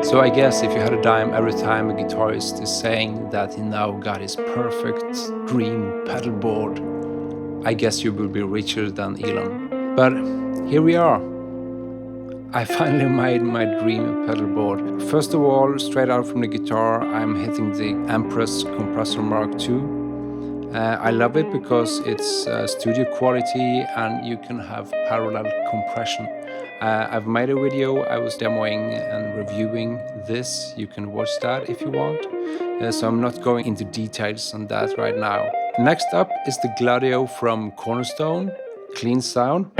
So I guess if you had a dime every time a guitarist is saying that he now got his perfect dream pedalboard, I guess you will be richer than Elon. But here we are. I finally made my dream pedalboard. First of all, straight out from the guitar, I'm hitting the Empress Compressor Mark II. I love it because it's studio quality and you can have parallel compression. I've made a video, I was demoing and reviewing this. You can watch that if you want. So I'm not going into details on that right now. Next up is the Gladio from Cornerstone. Clean sound.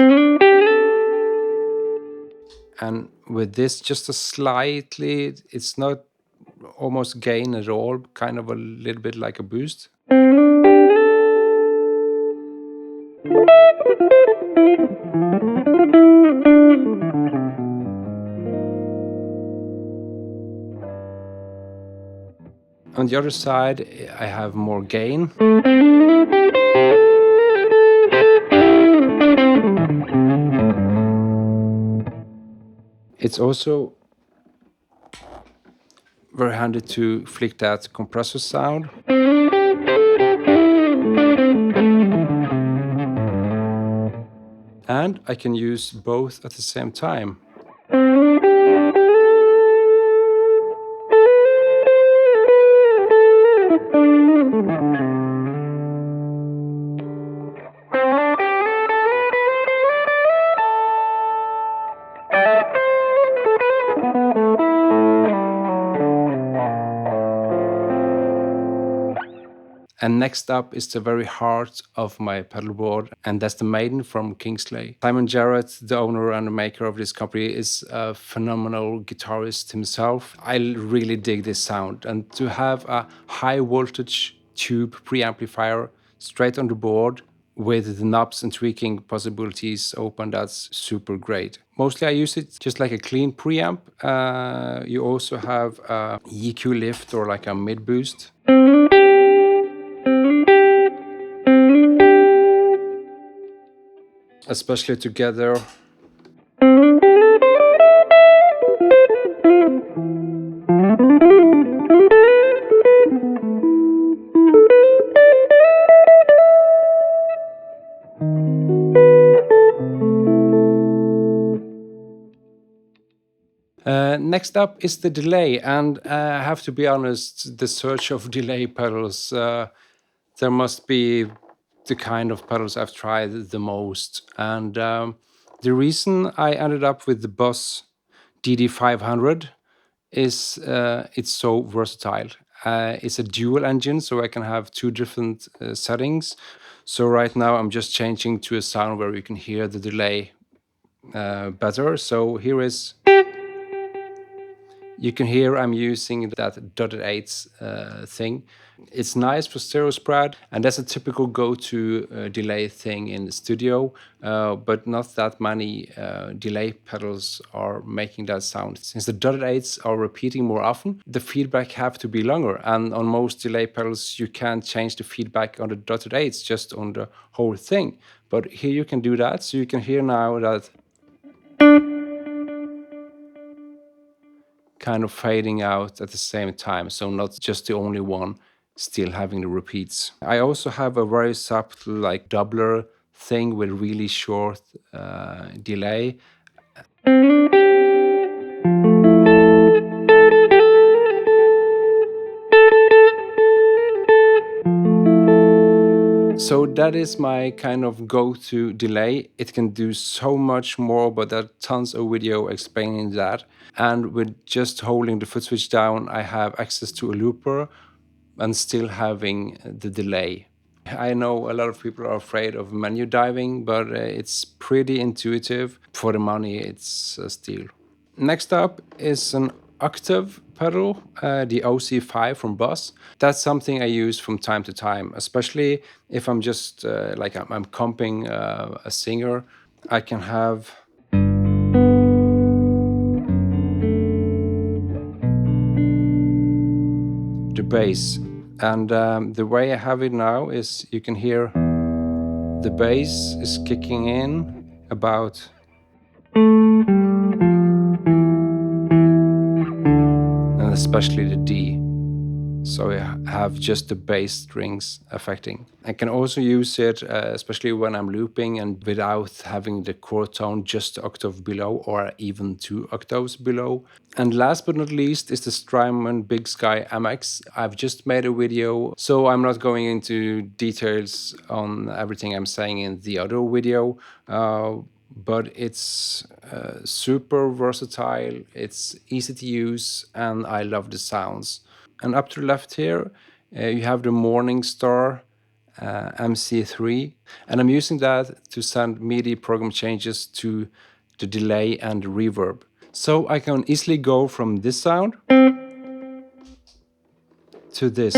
And with this, just a slightly, it's not almost gain at all, kind of a little bit like a boost. On the other side, I have more gain. It's also very handy to flick that compressor sound. And I can use both at the same time. And next up is the very heart of my pedalboard, and that's the Maiden from Kingsley. Simon Jarrett, the owner and the maker of this company, is a phenomenal guitarist himself. I really dig this sound, and to have a high voltage tube preamplifier straight on the board with the knobs and tweaking possibilities open, that's super great. Mostly I use it just like a clean preamp. You also have a EQ lift or like a mid boost. Especially together. Next up is the delay, and I have to be honest, the search of delay pedals, there must be the kind of pedals I've tried the most. And the reason I ended up with the Boss DD500 is it's so versatile. It's a dual engine, so I can have two different settings. So right now I'm just changing to a sound where you can hear the delay better. So here is... You can hear I'm using that dotted eights thing. It's nice for stereo spread, and that's a typical go-to delay thing in the studio, but not that many delay pedals are making that sound. Since the dotted eights are repeating more often, the feedback have to be longer, and on most delay pedals you can't change the feedback on the dotted eights, just on the whole thing. But here you can do that, so you can hear now that kind of fading out at the same time, so not just the only one still having the repeats. I also have a very subtle like doubler thing with really short delay. So that is my kind of go-to delay. It can do so much more, but there are tons of video explaining that. And with just holding the foot switch down, I have access to a looper and still having the delay. I know a lot of people are afraid of menu diving, but it's pretty intuitive. For the money, it's a steal. Next up is an Octave pedal, the OC5 from Boss. That's something I use from time to time, especially if I'm just like I'm comping a singer. I can have bass. And the way I have it now is you can hear the bass is kicking in about, and especially the D. So I have just the bass strings affecting. I can also use it, especially when I'm looping and without having the chord tone just an octave below or even 2 octaves below. And last but not least is the Strymon Big Sky MX. I've just made a video, so I'm not going into details on everything I'm saying in the other video. But it's super versatile, it's easy to use, and I love the sounds. And up to the left here, you have the Morningstar MC3, and I'm using that to send MIDI program changes to the delay and the reverb. So I can easily go from this sound to this.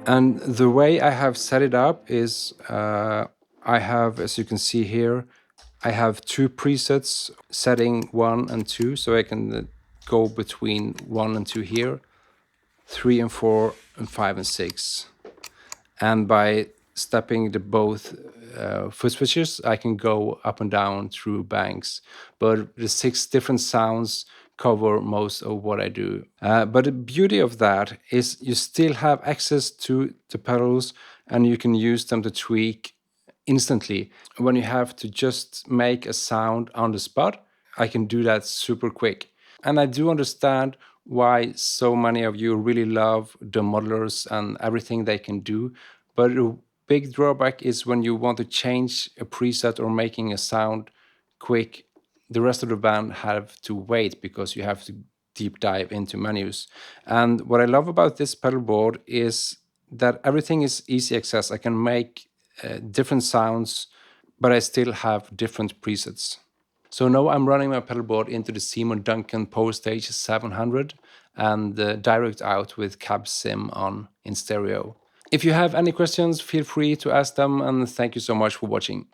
And the way I have set it up is I have, as you can see here, I have 2 presets, setting 1 and 2, so I can go between 1 and 2 here, 3 and 4, and 5 and 6. And by stepping the both foot switches, I can go up and down through banks. But the 6 different sounds cover most of what I do. But the beauty of that is you still have access to the pedals and you can use them to tweak instantly. When you have to just make a sound on the spot, I can do that super quick. And I do understand why so many of you really love the modelers and everything they can do. But a big drawback is when you want to change a preset or making a sound quick, the rest of the band have to wait because you have to deep dive into menus. And what I love about this pedal board is that everything is easy access. I can make different sounds, but I still have different presets. So now I'm running my pedal board into the Simon Duncan Power Stage 700 and direct out with cab sim on in stereo. If you have any questions, feel free to ask them, and thank you so much for watching.